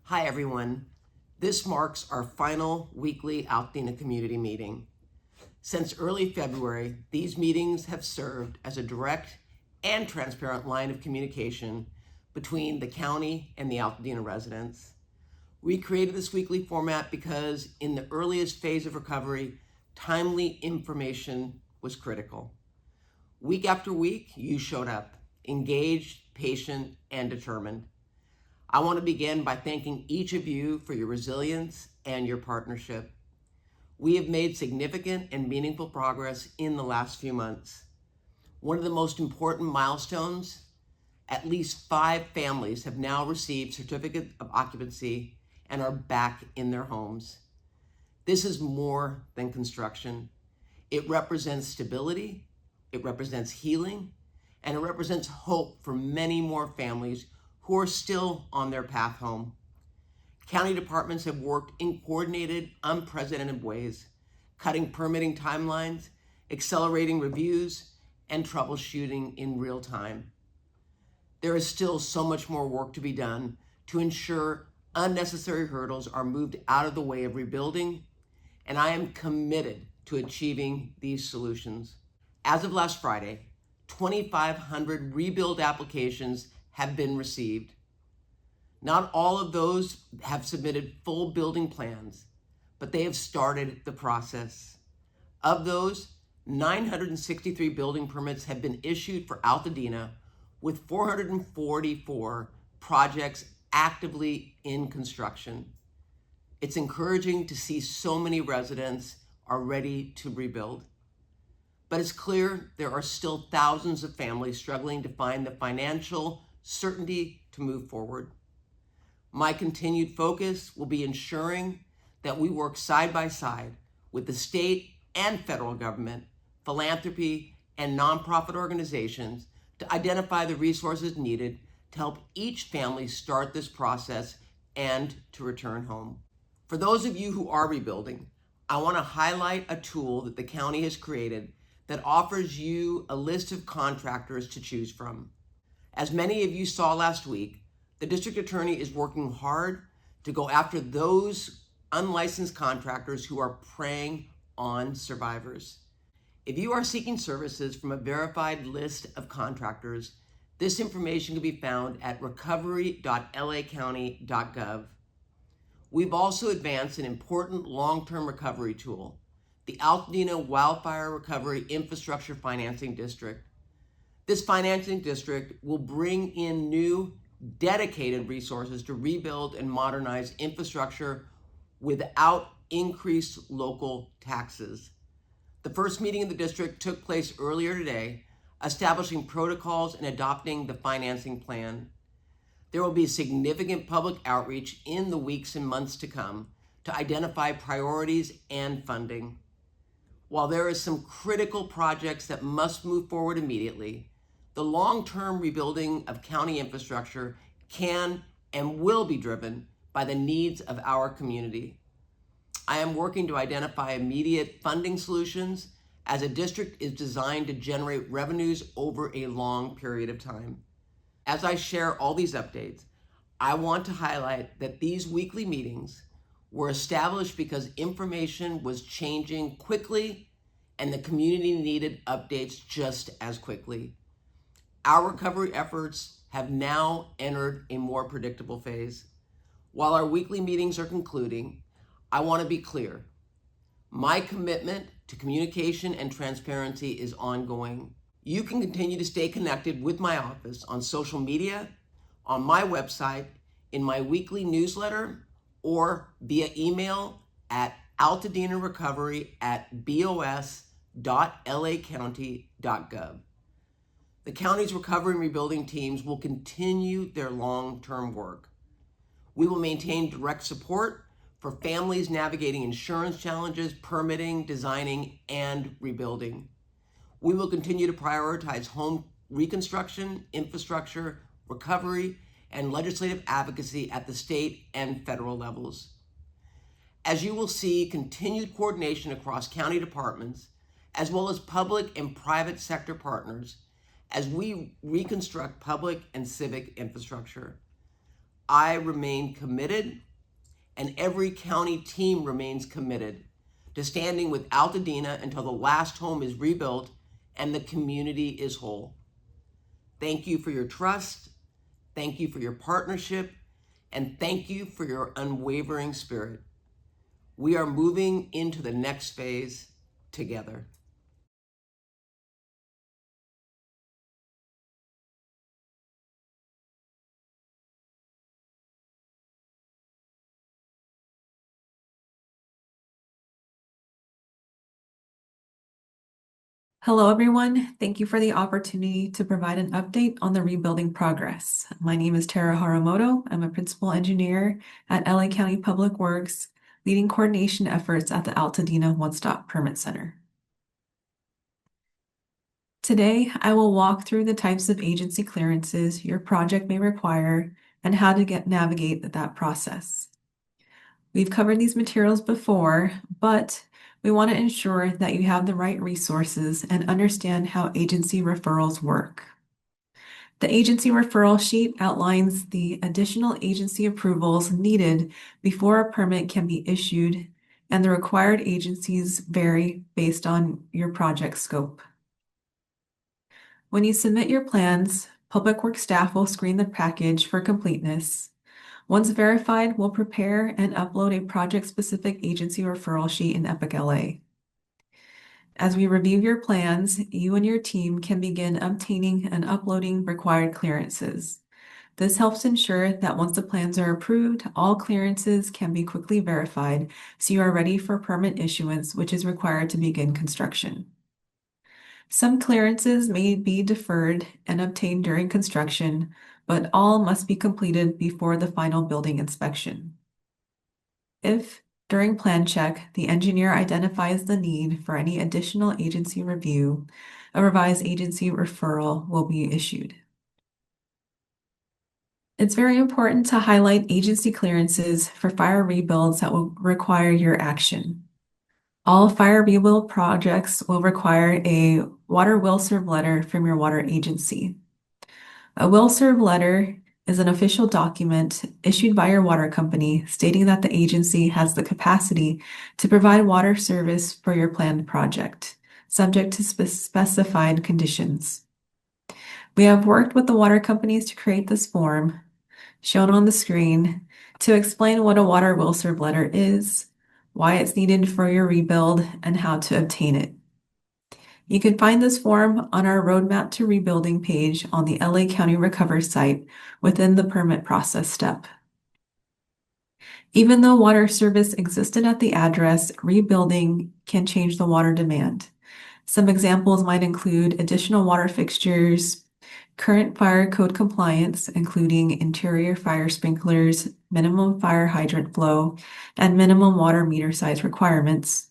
Hi everyone. This marks our final weekly Altadena community meeting. Since early February, these meetings have served as a direct and transparent line of communication between the county and the Altadena residents. We created this weekly format because in the earliest phase of recovery, timely information was critical. Week after week, you showed up, engaged, patient, and determined. I want to begin by thanking each of you for your resilience and your partnership. We have made significant and meaningful progress in the last few months. One of the most important milestones, at least 5 families have now received certificate of occupancy and are back in their homes. This is more than construction. It represents stability, it represents healing, and it represents hope for many more families who are still on their path home. County departments have worked in coordinated, unprecedented ways, cutting permitting timelines, accelerating reviews, and troubleshooting in real time. There is still so much more work to be done to ensure unnecessary hurdles are moved out of the way of rebuilding, and I am committed to achieving these solutions. As of last Friday, 2,500 rebuild applications have been received. Not all of those have submitted full building plans, but they have started the process. Of those, 963 building permits have been issued for Altadena, with 444 projects actively in construction. It's encouraging to see so many residents are ready to rebuild. But it's clear there are still thousands of families struggling to find the financial certainty to move forward. My continued focus will be ensuring that we work side by side with the state and federal government, philanthropy, and nonprofit organizations to identify the resources needed to help each family start this process and to return home. For those of you who are rebuilding, I want to highlight a tool that the county has created that offers you a list of contractors to choose from. As many of you saw last week, the district attorney is working hard to go after those unlicensed contractors who are preying on survivors. If you are seeking services from a verified list of contractors, this information can be found at recovery.lacounty.gov. We've also advanced an important long-term recovery tool, the Altadena Wildfire Recovery Infrastructure Financing District. This financing district will bring in new, dedicated resources to rebuild and modernize infrastructure without increased local taxes. The first meeting of the district took place earlier today, establishing protocols and adopting the financing plan. There will be significant public outreach in the weeks and months to come to identify priorities and funding. While there are some critical projects that must move forward immediately, the long-term rebuilding of county infrastructure can and will be driven by the needs of our community. I am working to identify immediate funding solutions as a district is designed to generate revenues over a long period of time. As I share all these updates, I want to highlight that these weekly meetings were established because information was changing quickly and the community needed updates just as quickly. Our recovery efforts have now entered a more predictable phase. While our weekly meetings are concluding, I want to be clear. My commitment to communication and transparency is ongoing. You can continue to stay connected with my office on social media, on my website, in my weekly newsletter, or via email at altadenarecovery@bos.lacounty.gov. The county's recovery and rebuilding teams will continue their long-term work. We will maintain direct support for families navigating insurance challenges, permitting, designing, and rebuilding. We will continue to prioritize home reconstruction, infrastructure, recovery, and legislative advocacy at the state and federal levels. As you will see, continued coordination across county departments, as well as public and private sector partners, as we reconstruct public and civic infrastructure. I remain committed, and every county team remains committed to standing with Altadena until the last home is rebuilt and the community is whole. Thank you for your trust, thank you for your partnership, and thank you for your unwavering spirit. We are moving into the next phase together. Hello, everyone. Thank you for the opportunity to provide an update on the rebuilding progress. My name is Tara Haramoto. I'm a principal engineer at LA County Public Works, leading coordination efforts at the Altadena One-Stop Permit Center. Today, I will walk through the types of agency clearances your project may require and how to navigate that process. We've covered these materials before, but we want to ensure that you have the right resources and understand how agency referrals work. The agency referral sheet outlines the additional agency approvals needed before a permit can be issued, and the required agencies vary based on your project scope. When you submit your plans, Public Works staff will screen the package for completeness. Once verified, we'll prepare and upload a project-specific agency referral sheet in Epic LA. As we review your plans, you and your team can begin obtaining and uploading required clearances. This helps ensure that once the plans are approved, all clearances can be quickly verified so you are ready for permit issuance, which is required to begin construction. Some clearances may be deferred and obtained during construction, but all must be completed before the final building inspection. If, during plan check, the engineer identifies the need for any additional agency review, a revised agency referral will be issued. It's very important to highlight agency clearances for fire rebuilds that will require your action. All fire rebuild projects will require a water will serve letter from your water agency. A will serve letter is an official document issued by your water company stating that the agency has the capacity to provide water service for your planned project, subject to specified conditions. We have worked with the water companies to create this form, shown on the screen, to explain what a water will serve letter is, why it's needed for your rebuild, and how to obtain it. You can find this form on our Roadmap to Rebuilding page on the LA County Recover site within the permit process step. Even though water service existed at the address, rebuilding can change the water demand. Some examples might include additional water fixtures, current fire code compliance, including interior fire sprinklers, minimum fire hydrant flow, and minimum water meter size requirements,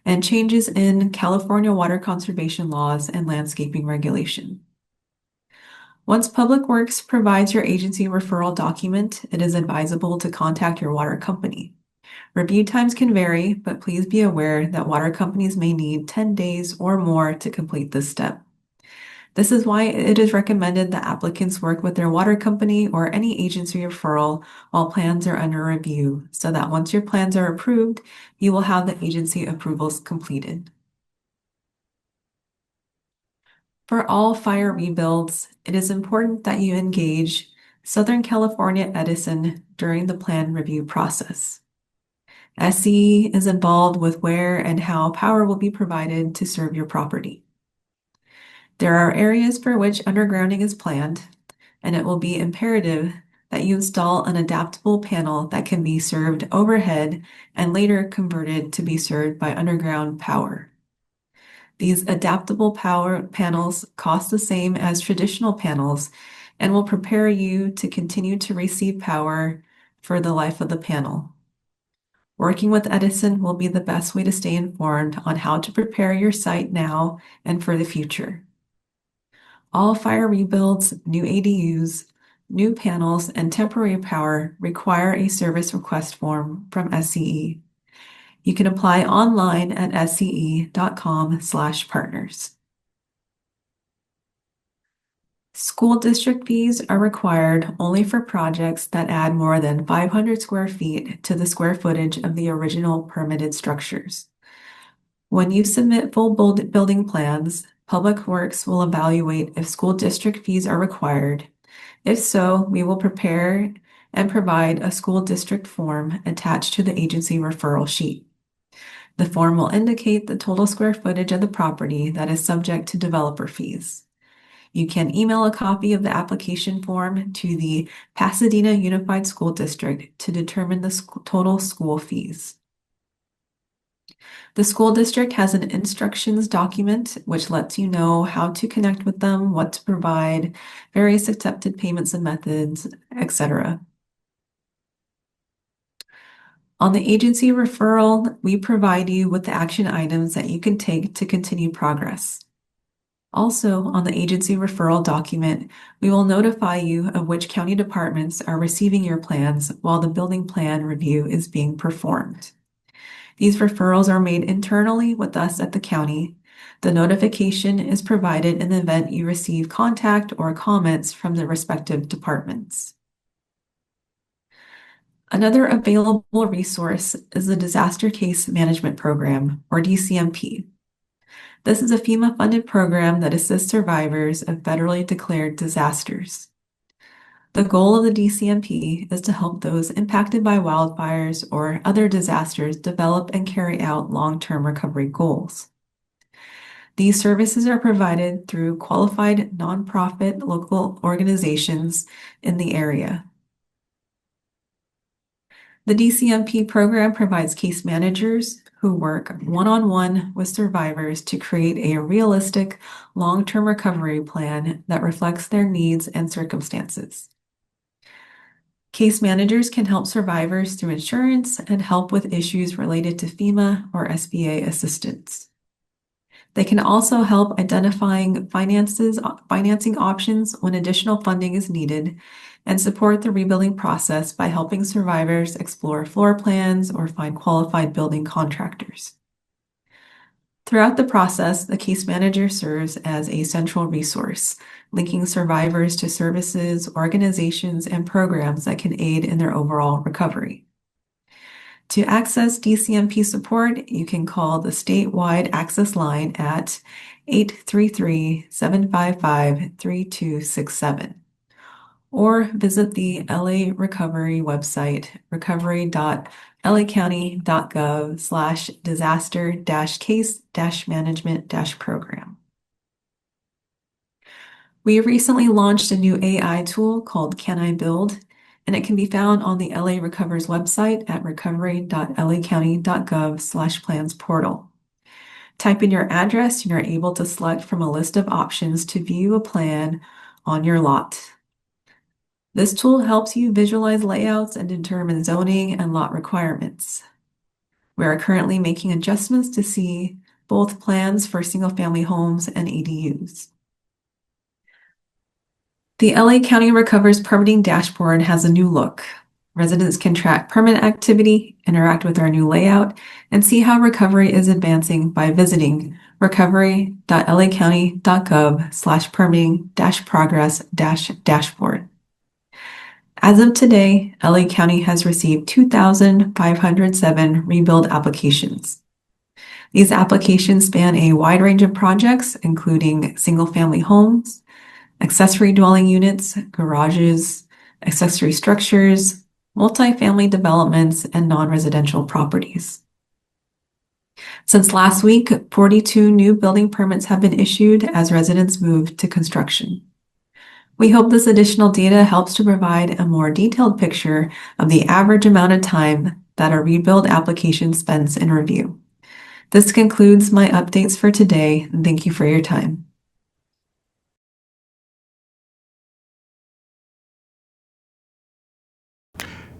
and changes in California water conservation laws and landscaping regulation. Once Public Works provides your agency referral document, it is advisable to contact your water company. Review times can vary, but please be aware that water companies may need 10 days or more to complete this step. This is why it is recommended that applicants work with their water company or any agency referral while plans are under review, so that once your plans are approved, you will have the agency approvals completed. For all fire rebuilds, it is important that you engage Southern California Edison during the plan review process. SCE is involved with where and how power will be provided to serve your property. There are areas for which undergrounding is planned, and it will be imperative that you install an adaptable panel that can be served overhead and later converted to be served by underground power. These adaptable power panels cost the same as traditional panels and will prepare you to continue to receive power for the life of the panel. Working with Edison will be the best way to stay informed on how to prepare your site now and for the future. All fire rebuilds, new ADUs, new panels, and temporary power require a service request form from SCE. You can apply online at sce.com/partners. School district fees are required only for projects that add more than 500 square feet to the square footage of the original permitted structures. When you submit full building plans, Public Works will evaluate if school district fees are required. If so, we will prepare and provide a school district form attached to the agency referral sheet. The form will indicate the total square footage of the property that is subject to developer fees. You can email a copy of the application form to the Pasadena Unified School District to determine the total school fees. The school district has an instructions document which lets you know how to connect with them, what to provide, various accepted payments and methods, etc. On the agency referral, we provide you with the action items that you can take to continue progress. Also, on the agency referral document, we will notify you of which county departments are receiving your plans while the building plan review is being performed. These referrals are made internally with us at the county. The notification is provided in the event you receive contact or comments from the respective departments. Another available resource is the Disaster Case Management Program, or DCMP. This is a FEMA-funded program that assists survivors of federally declared disasters. The goal of the DCMP is to help those impacted by wildfires or other disasters develop and carry out long-term recovery goals. These services are provided through qualified nonprofit local organizations in the area. The DCMP program provides case managers who work one-on-one with survivors to create a realistic long-term recovery plan that reflects their needs and circumstances. Case managers can help survivors through insurance and help with issues related to FEMA or SBA assistance. They can also help identifying financing options when additional funding is needed and support the rebuilding process by helping survivors explore floor plans or find qualified building contractors. Throughout the process, the case manager serves as a central resource, linking survivors to services, organizations, and programs that can aid in their overall recovery. To access DCMP support, you can call the statewide access line at 833-755-3267 or visit the LA Recovery website, recovery.laccounty.gov/disaster-case-management-program. We recently launched a new AI tool called Can I Build? And it can be found on the LA Recovers website at recovery.lacounty.gov/plans portal. Type in your address and you're able to select from a list of options to view a plan on your lot. This tool helps you visualize layouts and determine zoning and lot requirements. We are currently making adjustments to see both plans for single-family homes and ADUs. The LA County Recovers permitting dashboard has a new look. Residents can track permit activity, interact with our new layout, and see how recovery is advancing by visiting recovery.lacounty.gov/permitting-progress-dashboard. As of today, LA County has received 2,507 rebuild applications. These applications span a wide range of projects, including single-family homes, accessory dwelling units, garages, accessory structures, multifamily developments, and non-residential properties. Since last week, 42 new building permits have been issued as residents move to construction. We hope this additional data helps to provide a more detailed picture of the average amount of time that a rebuild application spends in review. This concludes my updates for today, and thank you for your time.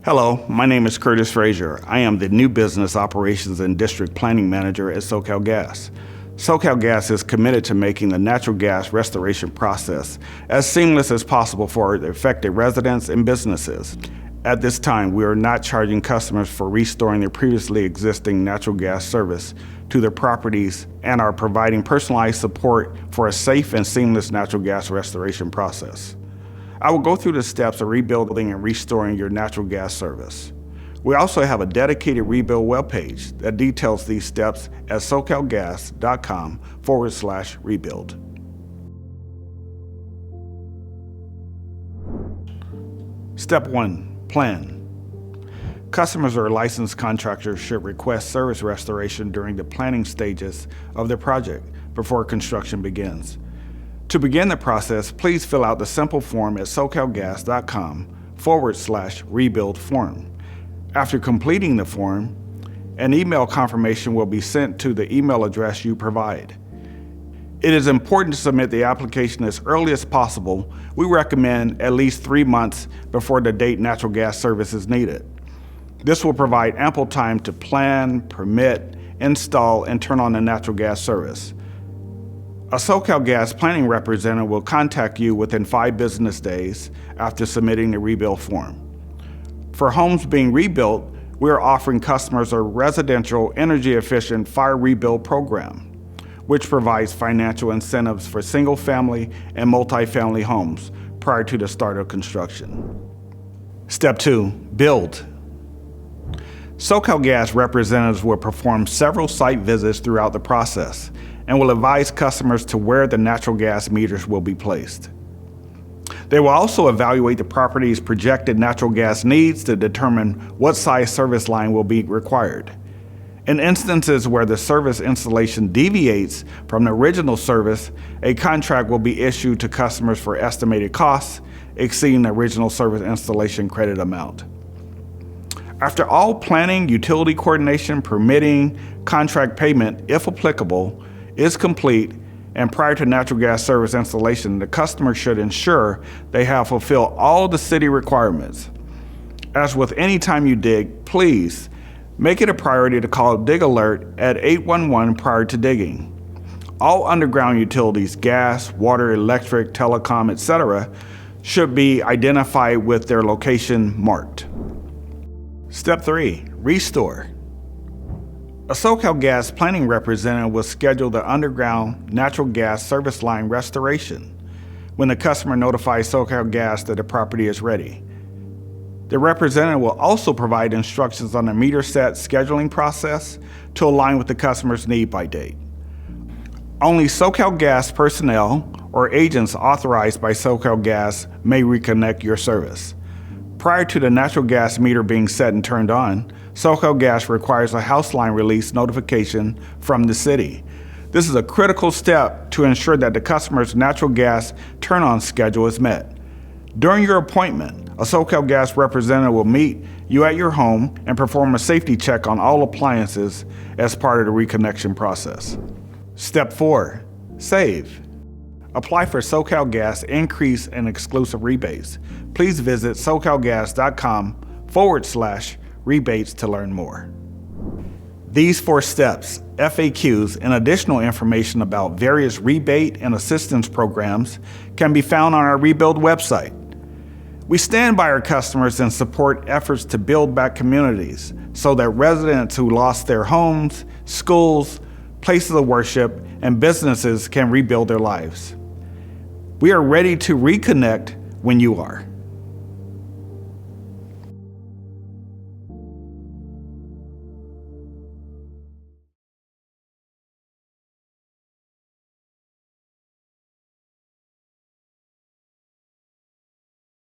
Hello, my name is Curtis Frazier. I am the New Business Operations and District Planning Manager at SoCalGas. SoCalGas is committed to making the natural gas restoration process as seamless as possible for the affected residents and businesses. At this time, we are not charging customers for restoring their previously existing natural gas service to their properties and are providing personalized support for a safe and seamless natural gas restoration process. I will go through the steps of rebuilding and restoring your natural gas service. We also have a dedicated rebuild webpage that details these steps at socalgas.com/rebuild. Step 1. Plan. Customers or licensed contractors should request service restoration during the planning stages of their project before construction begins. To begin the process, please fill out the simple form at socalgas.com/rebuild form. After completing the form, an email confirmation will be sent to the email address you provide. It is important to submit the application as early as possible. We recommend at least 3 months before the date natural gas service is needed. This will provide ample time to plan, permit, install, and turn on the natural gas service. A SoCalGas planning representative will contact you within 5 business days after submitting the rebuild form. For homes being rebuilt, we are offering customers a residential energy-efficient fire rebuild program, which provides financial incentives for single-family and multifamily homes prior to the start of construction. Step 2. Build. SoCalGas representatives will perform several site visits throughout the process and will advise customers to where the natural gas meters will be placed. They will also evaluate the property's projected natural gas needs to determine what size service line will be required. In instances where the service installation deviates from the original service, a contract will be issued to customers for estimated costs exceeding the original service installation credit amount. After all planning, utility coordination, permitting, contract payment, if applicable, is complete, and prior to natural gas service installation, the customer should ensure they have fulfilled all the city requirements. As with any time you dig, please make it a priority to call Dig Alert at 811 prior to digging. All underground utilities, gas, water, electric, telecom, etc., should be identified with their location marked. Step 3. Restore. A SoCalGas planning representative will schedule the underground natural gas service line restoration when the customer notifies SoCalGas that the property is ready. The representative will also provide instructions on the meter set scheduling process to align with the customer's need by date. Only SoCalGas personnel or agents authorized by SoCalGas may reconnect your service. Prior to the natural gas meter being set and turned on, SoCalGas requires a house line release notification from the city. This is a critical step to ensure that the customer's natural gas turn-on schedule is met. During your appointment, a SoCalGas representative will meet you at your home and perform a safety check on all appliances as part of the reconnection process. Step 4. Save. Apply for SoCalGas increase and exclusive rebates. Please visit socalgas.com/rebates to learn more. These 4 steps, FAQs, and additional information about various rebate and assistance programs can be found on our Rebuild website. We stand by our customers and support efforts to build back communities so that residents who lost their homes, schools, places of worship, and businesses can rebuild their lives. We are ready to reconnect when you are.